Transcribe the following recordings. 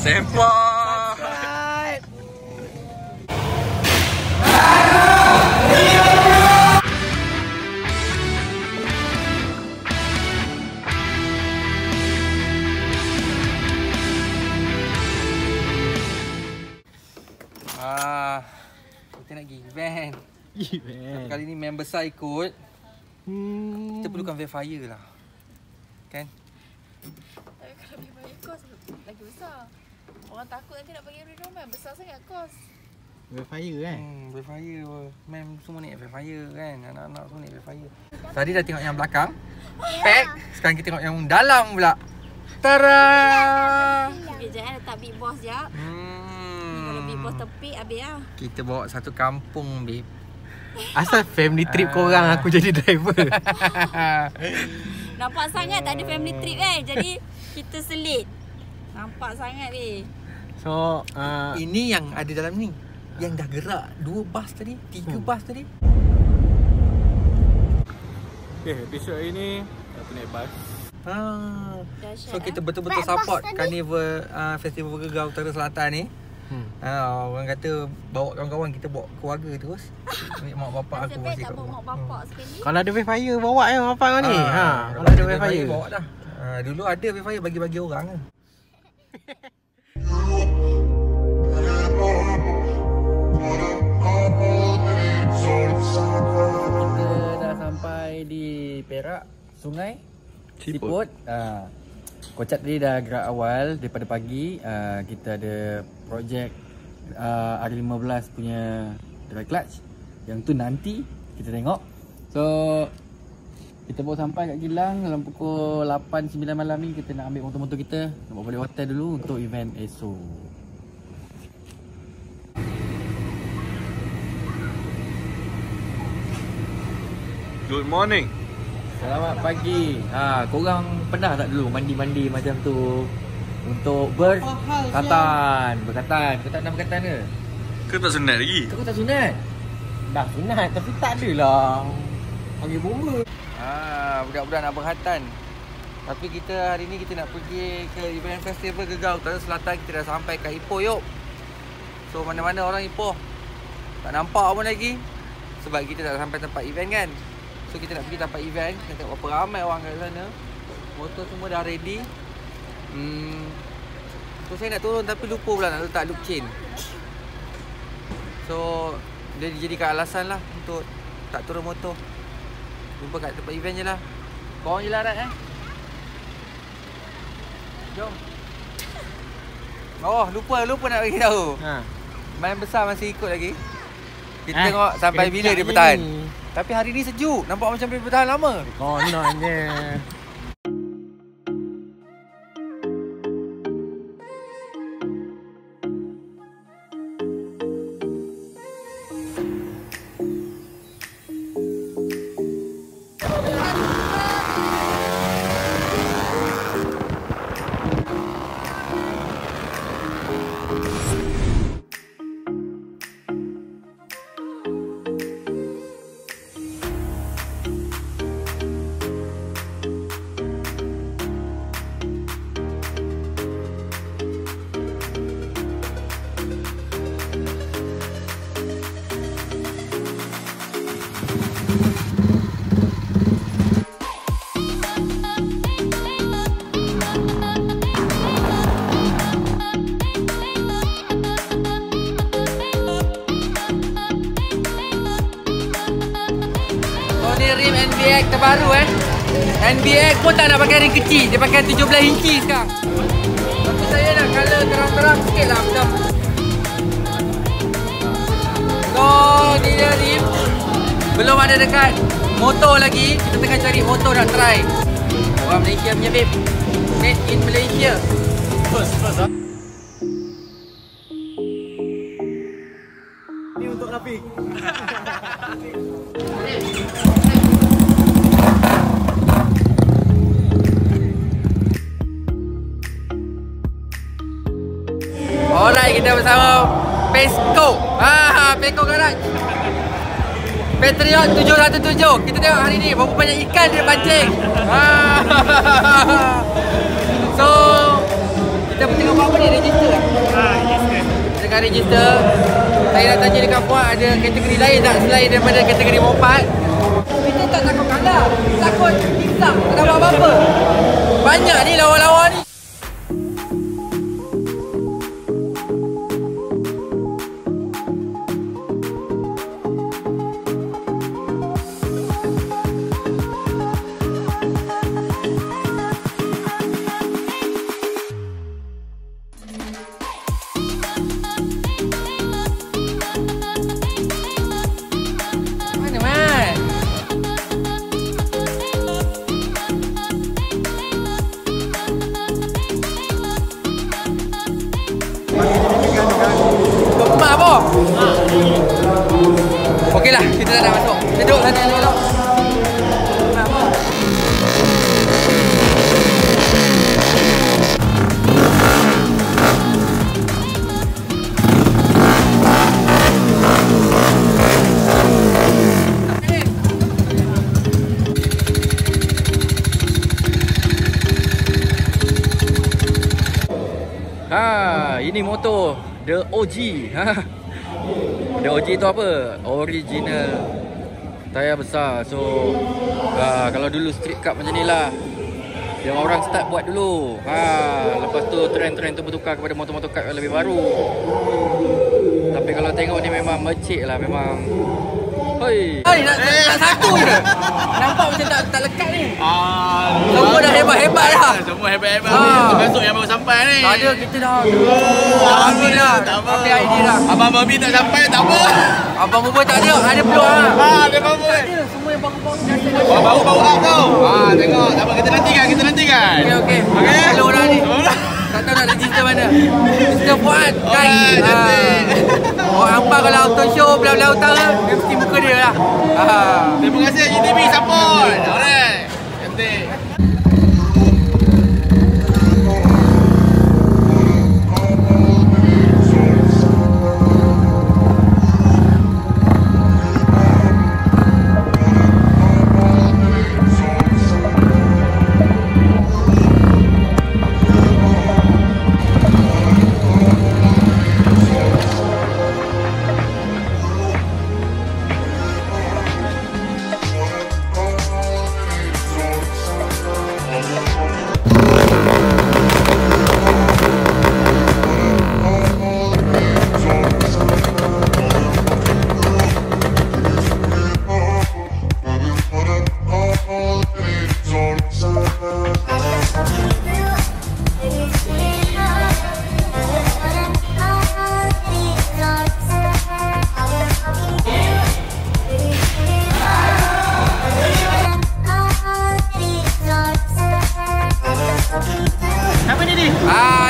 Sempak. Kita nak pergi event. Kali ni member besar ikut. Kita perlukan verifier lah. Kan? Tapi kalau verifier kos lagi besar. Orang takut nanti nak bagi rumah besar sangat kos. Verifier kan? Verifier. Mem semua naik verifier kan. Anak-anak semua naik verifier. Tadi dah tengok yang belakang. Pack. Sekarang kita tengok yang dalam pula. Tara! Okay, jangan letak big boss jap. Kalau big boss tepi habis lah. Kita bawa satu kampung, babe. Asal family trip korang aku jadi driver. Nampak sangat tak ada family trip jadi kita selit. Nampak sangat So ini yang ada dalam ni. Yang dah gerak 2 bas tadi, 3 bas tadi. Okay, episod ini aku naik bas. So kita betul-betul support Carnival Festival Gegar Utara Selatan ni. Orang kata bawa kawan-kawan, kita bawa keluarga terus. Ambil mak bapak aku masih kat rumah. Mak bapak sekali. Kalau ada verifier bawa je bapak kau ni. Kalau ada verifier bawa dah. Dulu ada verifier bagi-bagi orang ke. Kita dah sampai di Perak, Sungai Siput. Kocak tadi dah gerak awal daripada pagi. Kita ada projek hari 15 punya dry clutch. Yang tu nanti kita tengok. So kita baru sampai kat Gilang dalam pukul 8-9 malam ni. Kita nak ambil motor-motor kita, nak bawa balik hotel dulu untuk event esok. Good morning. Selamat pagi. Korang pernah tak dulu mandi-mandi macam tu untuk berkatan? Berkatan. Kau tak nak berkatan ke? Kau tak sunat lagi? Kau tak sunat? dah sunat tapi tak adalah panggil bomba. Budak-budak nak berkhatan. Tapi kita hari ni kita nak pergi ke event festival Gegar Utara Selatan. Kita dah sampai kat Ipoh yuk. So mana-mana orang Ipoh tak nampak pun lagi sebab kita dah sampai tempat event kan. So kita nak pergi tempat event. Kita tengok berapa ramai orang kat sana. Motor semua dah ready. So saya nak turun tapi lupa pula nak letak loop chain. So dia dijadikan alasan lah untuk tak turun motor. Jumpa kat tempat event je lah. Korang je lah Rat Jom. Oh lupa nak bagi tahu. Main besar masih ikut lagi. Kita tengok sampai bila dia bertahan ni. Tapi hari ni sejuk. Nampak macam dia bertahan lama. Kononnya. Rim NBX terbaru NBX pun tak nak pakai rim kecil. Dia pakai 17 inci sekarang. Tapi saya nak color terang-terang sikit lah macam. So ni dia rim. Belum ada dekat motor lagi. Kita tengah cari motor nak try. Orang Malaysia punya babe. Made in Malaysia. First Ni untuk Rafiq. Alright, kita bersama Pesco. Pesco Garage. Patriot 717. Kita tengok hari ni berapa banyak ikan dia pancing. So kita tengok apa ni register tengah register. Saya nak tanya dekat Puan ada kategori lain tak selain daripada kategori mopat. Kita tak takut kalah, takut hisap, tak dapat apa-apa. Banyak ni lawan-lawan ni. Okeylah, kita dah nak masuk. Duduk sana elok-elok. Ini motor The OG. The OG tu apa? Original tayar besar. So kalau dulu street cup macam ni lah, yang orang start buat dulu. Lepas tu trend-trend tu bertukar kepada motor-motor cup yang lebih baru. Tapi kalau tengok ni memang mercik lah. Memang hoi, nak satu je. Nampak macam tak lekat ni. Semua dah hebat-hebat dah. Semua hebat-hebat. Termasuk yang baru sampai ni. Tak ada, kita dah habis dah. Habis ID dah. Abang Bobby tak sampai, tak apa. Abang Bubur tak ada, ada peluang lah. Ada apa-apa. Tak ada, semua yang baru-baru dah. Baru-baru up tau. Tengok. Tak apa, kita nantikan. Okey. Hello dah ni. Tak tahu nak register mana. Mr. Fuad kan. Orang Ampang kalau auto show Belah-Belah Utara, dia mesti muka dia lah. Terima kasih GTV support. Alright. Cantik.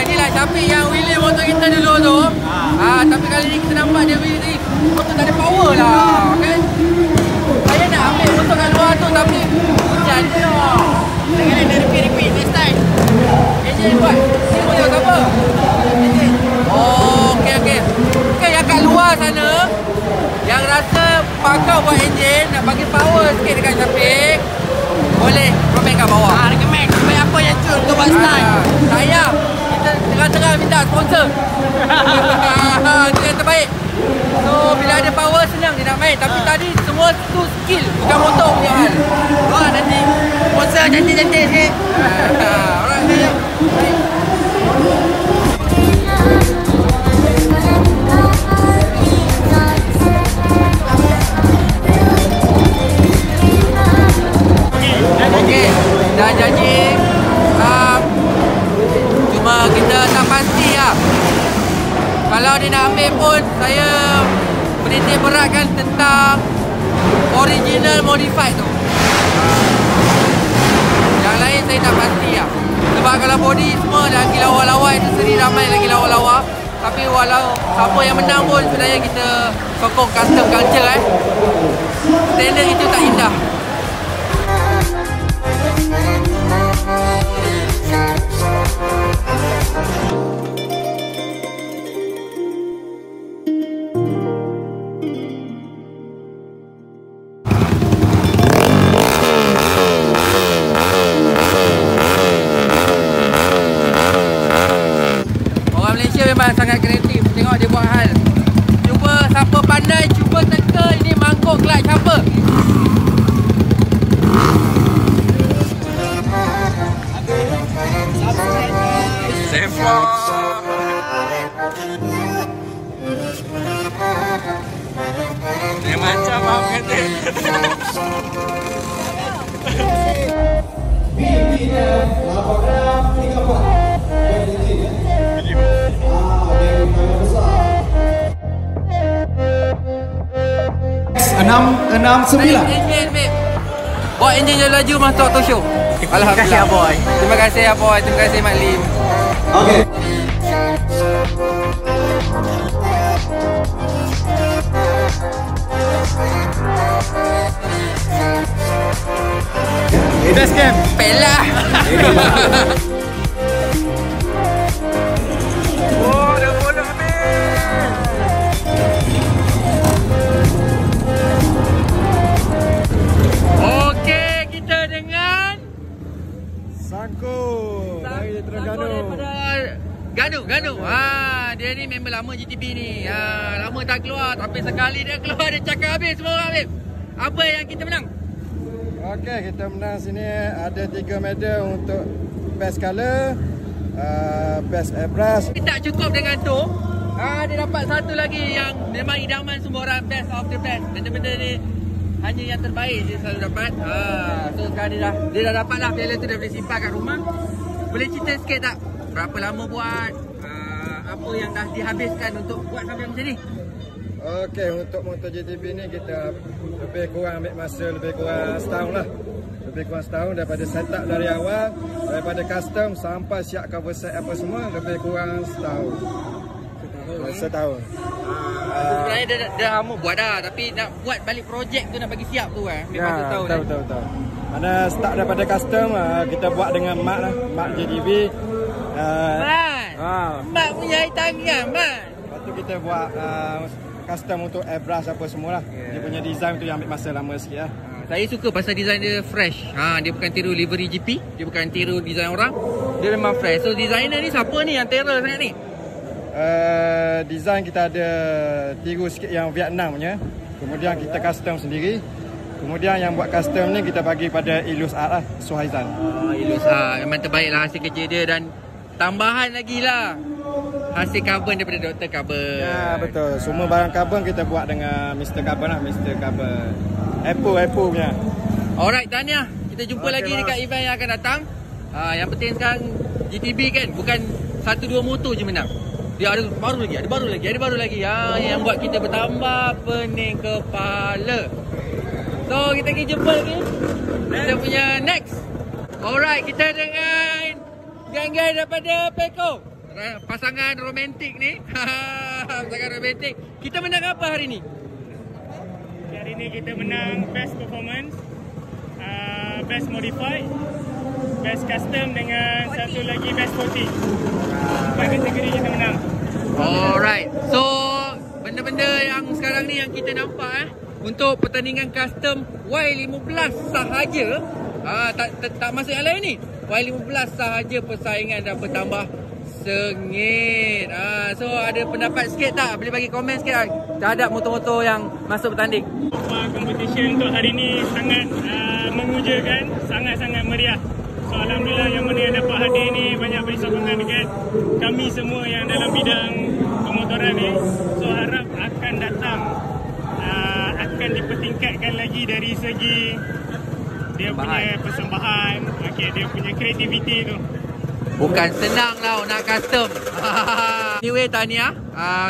Inilah Syafiq yang wheelie motor kita dulu tu. Tapi kali ni kita nampak dia wheelie motor tak ada power lah kan. Saya nak ambil motor kat luar tu tapi hujan je lah. Jangan dia repeat next time. Ejen buat. Ni motor apa? Ejen. Oh, okey. Okay, yang kat luar sana yang rasa pakar buat enjin nak bagi power sikit dekat Syafiq, boleh komen kat bawah. Recommend supaya apa yang cun untuk buat style. Saya kita terang-terang minta sponsor. Itu yang terbaik. So bila ada power senang dia nak main. Tapi tadi semua tu skill, bukan motor punya hal. Nanti sponsor cantik-cantik sikit. Alright, saya. Okey, dah janji. Cuma kita tak pasti lah. Kalau dia nak ambil pun, saya menitik beratkan tentang original modified tu. Yang lain saya tak pasti lah. Sebab kalau body semua lagi lawa-lawa, itu sendiri ramai lagi lawa-lawa. Tapi walau siapa yang menang pun sebenarnya kita sokong custom culture standard itu tak indah. Orang Malaysia memang sangat kreatif. Tengok dia buat hal Dia macam apa kata? Enam sembilan. Enjin, babe. Bawa enjin je laju masuk talk show. Alhamdulillah. Terima kasih Aboy. Terima kasih Aboy. Terima kasih Mak Lim. Okey. Best game. Pelah. Oh, dah bola habis. Okey, kita dengan Sangko dari Terengganu. Ganu. Dia ni member lama GTB ni. Lama tak keluar tapi sekali dia keluar dia cakap habis semua orang habis. Apa yang kita menang? Okey, kita menang sini ada 3 medal untuk best color, best airbrush. Tapi tak cukup dengan tu. Dia dapat satu lagi yang memang idaman semua orang, best of the best. Benda-benda ni hanya yang terbaik dia selalu dapat. So sekarang dia dah dapat lah piala tu, dah boleh simpan kat rumah. Boleh cerita sikit tak berapa lama buat, apa yang dah dihabiskan untuk buat sampai macam ni? Okey, untuk MotoGP ni kita lebih kurang ambil masa lebih kurang setahun lah. Lebih kurang setahun daripada setup dari awal, daripada custom sampai siap cover set apa semua, lebih kurang setahun. Setahun. Sebenarnya dah lama buat dah, tapi nak buat balik projek tu, nak bagi siap tu memang setahun. Betul. Mana start daripada custom, kita buat dengan Mak lah, Mak JDB. Mak punya tangan, Mak. Lepas tu kita buat custom untuk airbrush apa semualah. Dia punya design tu yang ambil masa lama sikit lah. Saya suka pasal design dia fresh. Dia bukan tiru livery GP, dia bukan tiru design orang. Dia memang fresh. So designer ni siapa ni yang terror sangat ni? Design kita ada tiru sikit yang Vietnam punya. Kemudian kita custom sendiri. Kemudian yang buat custom ni kita bagi pada Ilus Art lah, Suhaizan. Ilus Art memang terbaik lah hasil kerja dia, dan tambahan lagi lah hasil carbon daripada Dr. Carbon. Ya, betul. Semua barang carbon kita buat dengan Mr. Carbon lah, Mr. Carbon. Apple punya. Alright, tahniah. Kita jumpa lagi dekat event yang akan datang. Yang penting sekarang GTB kan bukan 1-2 motor je menang. Dia ada baru lagi. Yang buat kita bertambah pening kepala. So kita pergi jumpa lagi kita punya next. Alright, kita dengan geng-geng daripada Peko. Pasangan romantik ni. Pasangan romantik. Kita menang apa hari ni? Hari ni kita menang best performance, best modified, best custom dengan satu lagi best sporting. Empat kategori kita menang. Alright. So benda-benda yang sekarang ni yang kita nampak untuk pertandingan custom Y15 sahaja, tak masuk yang lain ni. Y15 sahaja persaingan dah bertambah sengit. So ada pendapat sikit tak? Boleh bagi komen sikit terhadap motor-motor yang masuk bertanding. Competition untuk hari ni sangat mengujakan, sangat-sangat meriah. So alhamdulillah yang mana yang dapat hadir ni banyak beri sokongan dekat kami semua yang dalam bidang pemotoran ni. So harap akan datang, akan dipertingkatkan lagi dari segi dia punya persembahan, dia punya kreativiti tu. Bukan senang lah nak custom. Anyway, tahniah.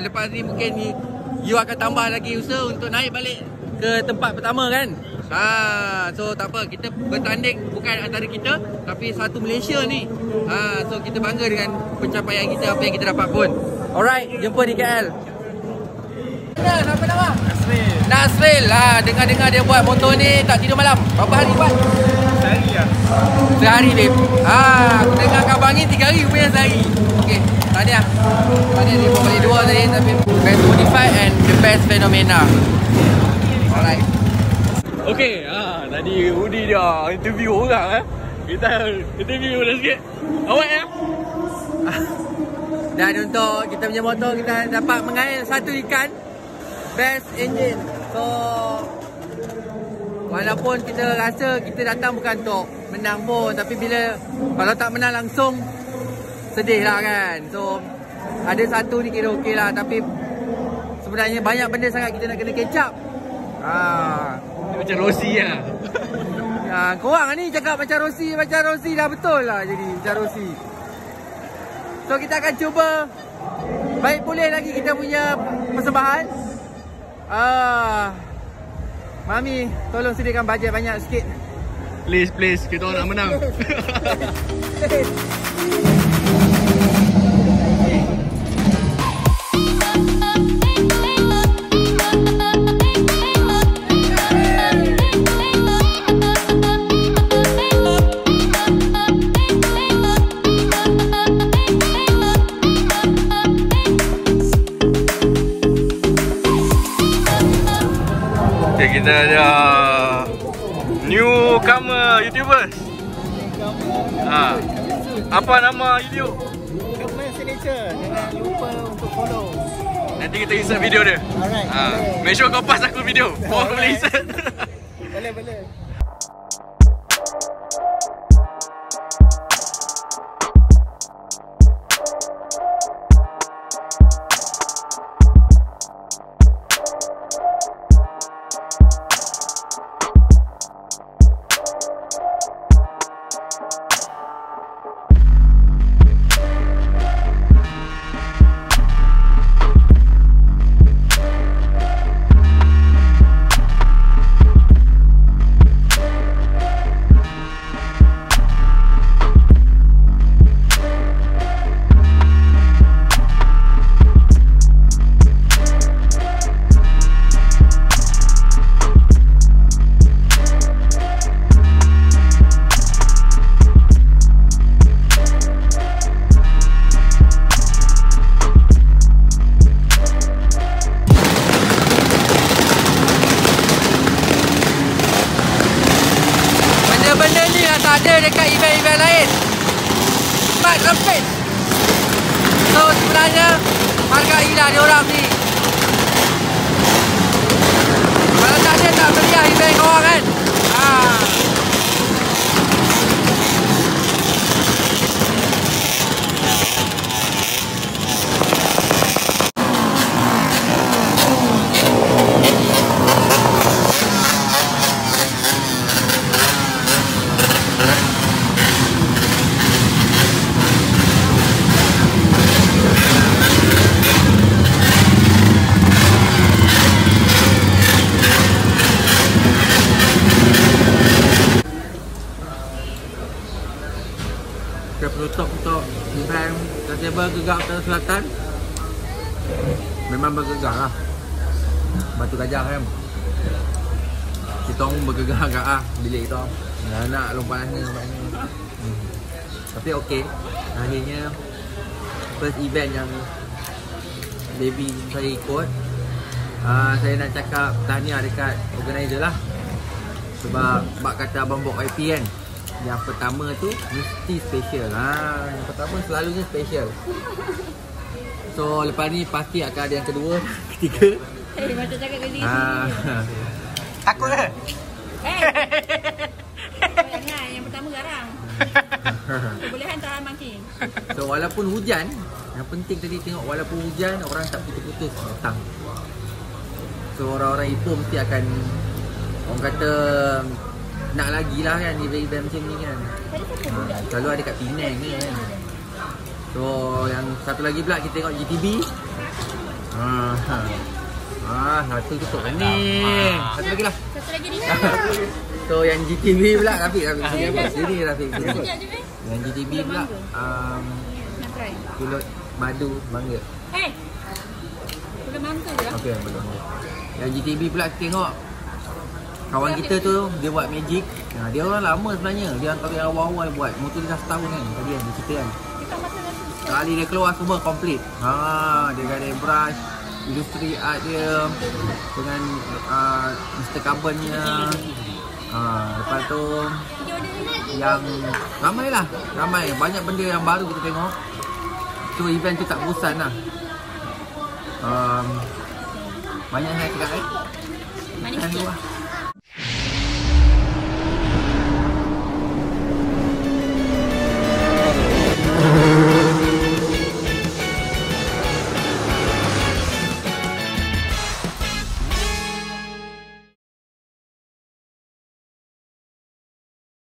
Lepas ni mungkin you akan tambah lagi usaha untuk naik balik ke tempat pertama kan. So tak apa, kita bertanding bukan antara kita tapi satu Malaysia ni. So kita bangga dengan pencapaian kita, apa yang kita dapat pun. Alright, jumpa di KL. Siapa nama? Nasril. Dengar-dengar dia buat motor ni tak tidur malam. Berapa hari buat? Sehari lah. Sehari, babe. Aku dengar khabar ni 3 hari punya sehari. Okay, tahniah. Dia buat balik 2 tadi, tapi best modified and the best fenomena. Alright. Okay, tadi Udi dia interview orang Kita interview dah sikit. Awak ya? Dan untuk kita punya motor, kita dapat mengail satu ikan best engine. So walaupun kita rasa kita datang bukan untuk menang pun, tapi bila kalau tak menang langsung sedih lah kan. So ada satu ni kira okey lah, tapi sebenarnya banyak benda sangat kita nak kena catch up. Macam Rossi lah. Korang ni cakap macam Rossi dah betul lah jadi macam Rossi. So kita akan cuba baik boleh lagi kita punya persembahan. Mami, tolong sediakan bajet banyak sikit. Please, kita orang nak menang. Okay, kita ada newcomer YouTubers. Apa nama YouTube? Kamu signature. Jangan lupa untuk follow. Nanti kita insert video dia. Alright. Make sure kau pass aku video. Kau boleh insert. Boleh. Benda ni lah tak ada dekat event-event lain. Mat rempit. So sebenarnya hargailah diorang ni. Kalau tak ada tak meriah event korang kan. Kita penutup untuk event Festival Gegak Utara Selatan. Memang bergegar lah. Batu Gajah kan. Kita orang bergegar agak lah bilik kita. Nak lompat ni. Tapi okey. Akhirnya first event yang baby saya ikut. Saya nak cakap tahniah dekat organizer lah. Sebab kata Abang Bok IP kan, yang pertama tu mesti special. Yang pertama selalunya special. So lepas ni pasti akan ada yang kedua, ketiga. Macam cakap ke diri. Takut ke? Jangan, yang pertama garang. Kebolehan tak makin. So walaupun hujan, yang penting tadi tengok walaupun hujan orang tak putus-putus datang. So orang-orang Ipoh mesti akan, orang kata nak lagi lah kan event macam ni kan. Selalu ada kat Penang ni kan. So yang satu lagi pula kita tengok GTB. Satu tutup ni. Satu lagi lah. Satu lagi ni. So yang GTB pula Rafiq sini Rafiq. Yang GTB pula Nak try. Pulut madu mangga. Pulut mangga je lah. Okey, pulut mangga. Yang GTB pula kita tengok kawan kita tu dia buat magic. Dia orang lama sebenarnya. Dia antara yang awal-awal buat. Motor dia dah setahun kan. Tadi kan dia cerita kan. Kali dia keluar semua complete. Dia ada brush, industri art dia dengan Mr. Carbonnya. Lepas tu yang ramai lah. Banyak benda yang baru kita tengok. So event tu tak bosan lah. Banyak yang cakap Manis sikit.